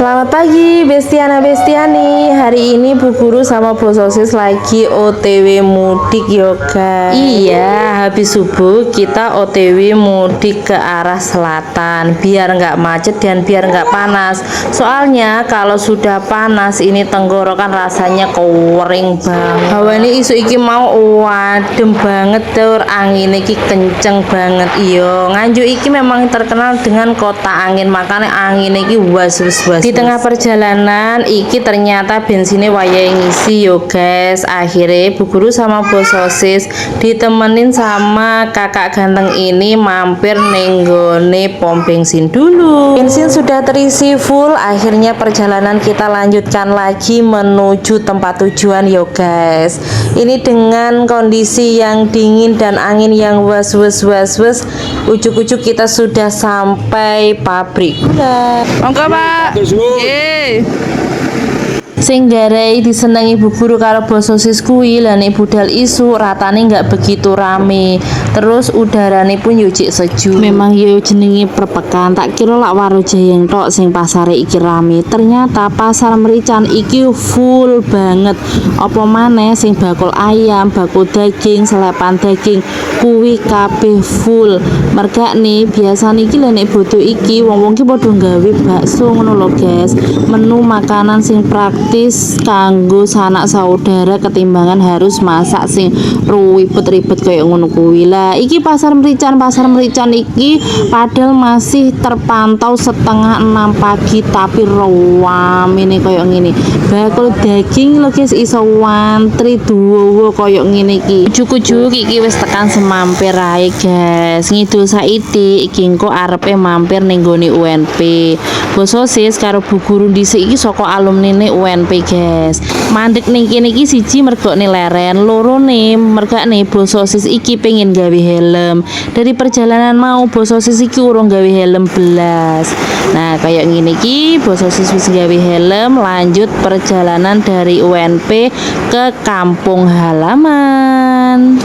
Selamat pagi Bestiana Bestiani. Hari ini Bu Guru sama Bu Sosis lagi OTW mudik yoga. Iya, habis subuh kita OTW mudik ke arah selatan biar nggak macet dan biar nggak panas. Soalnya kalau sudah panas ini tenggorokan rasanya kering banget. Hawa ini isu iki mau wadem banget tur, angin iki kenceng banget. Iyo, Nganjuk iki memang terkenal dengan kota angin, makanya angin iki was. Di tengah perjalanan iki ternyata bensinnya wayang ngisi yo guys. Akhirnya Bu Guru sama Bu Sosis ditemenin sama kakak ganteng ini mampir nenggone pom bensin dulu. Bensin sudah terisi full, akhirnya perjalanan kita lanjutkan lagi menuju tempat tujuan yo guys. Ini dengan kondisi yang dingin dan angin yang was. Ujuk-ujuk kita sudah sampai pabrik gula. Monggo Pak. Sing garai disenengi Bu Guru karo Bu Sosis kuwi lah nek budal isu ratane nggak begitu rame, terus udarane pun yo cik sejuk. Memang yo jenenge perpekan, tak kira lak Warojayeng tok sing pasare iki rame, ternyata pasar Merican iki full banget. Apa maneh sing bakul ayam, bakul daging, selepan daging kuwi kabeh full. Mergane biasane iki lho nek bodo iki wong-wong ki padha gawe bakso ngono lho guys. Menu makanan sing praktis kanggo sanak saudara ketimbangan harus masak sing ribet-ribet kayak ngono kuwi. Lah iki pasar Merican iki padahal masih terpantau setengah 6 pagi tapi ramene kayak ngene. Bakul daging lho guys iso wantri duwowo kayak ngene iki. Ujuk-ujuk iki wis tekan semampir ae guys. Ngidul saiki iki engko arepe mampir ning nggone UNP. Bu Sosis karo Bu Guru dhisik iki saka alumnine UNP guys. Mandek ning kene iki siji mergokne leren, loro ne mergane Bu Sosis iki pengen gawe helm. Dari perjalanan mau Bu Sosis iki urung gawe helm belas. Nah, kayak ngene iki Bu Sosis wis gawe helm, lanjut perjalanan dari UNP ke kampung halaman.